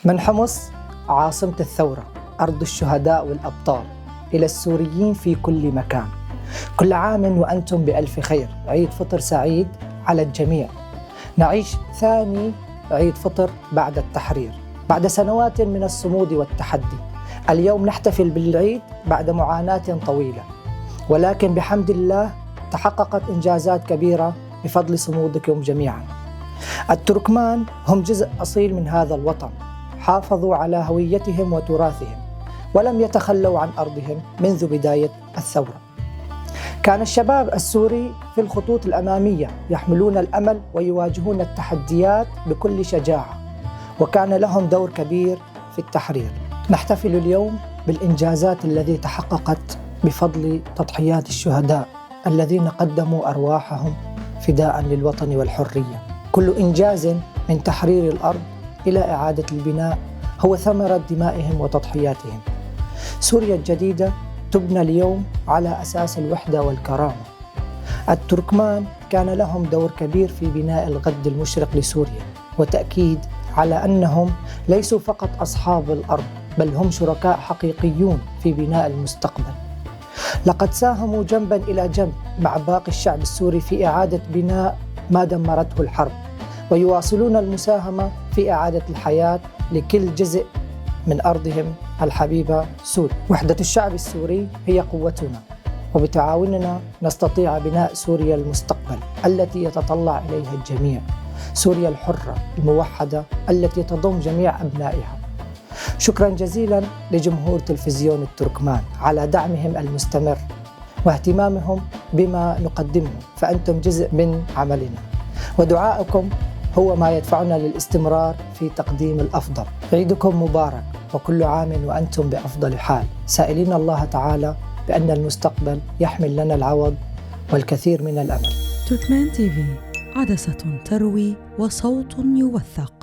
من حمص عاصمة الثورة، أرض الشهداء والأبطال، إلى السوريين في كل مكان، كل عام وأنتم بألف خير. عيد فطر سعيد على الجميع. نعيش ثاني عيد فطر بعد التحرير، بعد سنوات من الصمود والتحدي. اليوم نحتفل بالعيد بعد معاناة طويلة، ولكن بحمد الله تحققت إنجازات كبيرة بفضل صمودكم جميعا. التركمان هم جزء أصيل من هذا الوطن، حافظوا على هويتهم وتراثهم ولم يتخلوا عن أرضهم منذ بداية الثورة. كان الشباب السوري في الخطوط الأمامية يحملون الأمل ويواجهون التحديات بكل شجاعة، وكان لهم دور كبير في التحرير. نحتفل اليوم بالإنجازات التي تحققت بفضل تضحيات الشهداء الذين قدموا أرواحهم فداء للوطن والحرية. كل إنجاز من تحرير الأرض إلى إعادة البناء هو ثمرة دمائهم وتضحياتهم. سوريا الجديدة تبنى اليوم على أساس الوحدة والكرامة. التركمان كان لهم دور كبير في بناء الغد المشرق لسوريا، وتأكيد على أنهم ليسوا فقط أصحاب الأرض، بل هم شركاء حقيقيون في بناء المستقبل. لقد ساهموا جنباً إلى جنب مع باقي الشعب السوري في إعادة بناء ما دمرته الحرب، ويواصلون المساهمة في إعادة الحياة لكل جزء من أرضهم الحبيبة سوريا. وحدة الشعب السوري هي قوتنا، وبتعاوننا نستطيع بناء سوريا المستقبل التي يتطلع إليها الجميع، سوريا الحرة الموحدة التي تضم جميع أبنائها. شكرا جزيلا لجمهور تلفزيون التركمان على دعمهم المستمر واهتمامهم بما نقدمه، فأنتم جزء من عملنا، ودعائكم هو ما يدفعنا للاستمرار في تقديم الأفضل. عيدكم مبارك، وكل عام وأنتم بأفضل حال، سائلين الله تعالى بأن المستقبل يحمل لنا العوض والكثير من الأمل. تركمان تي في، عدسة تروي وصوت يوثق.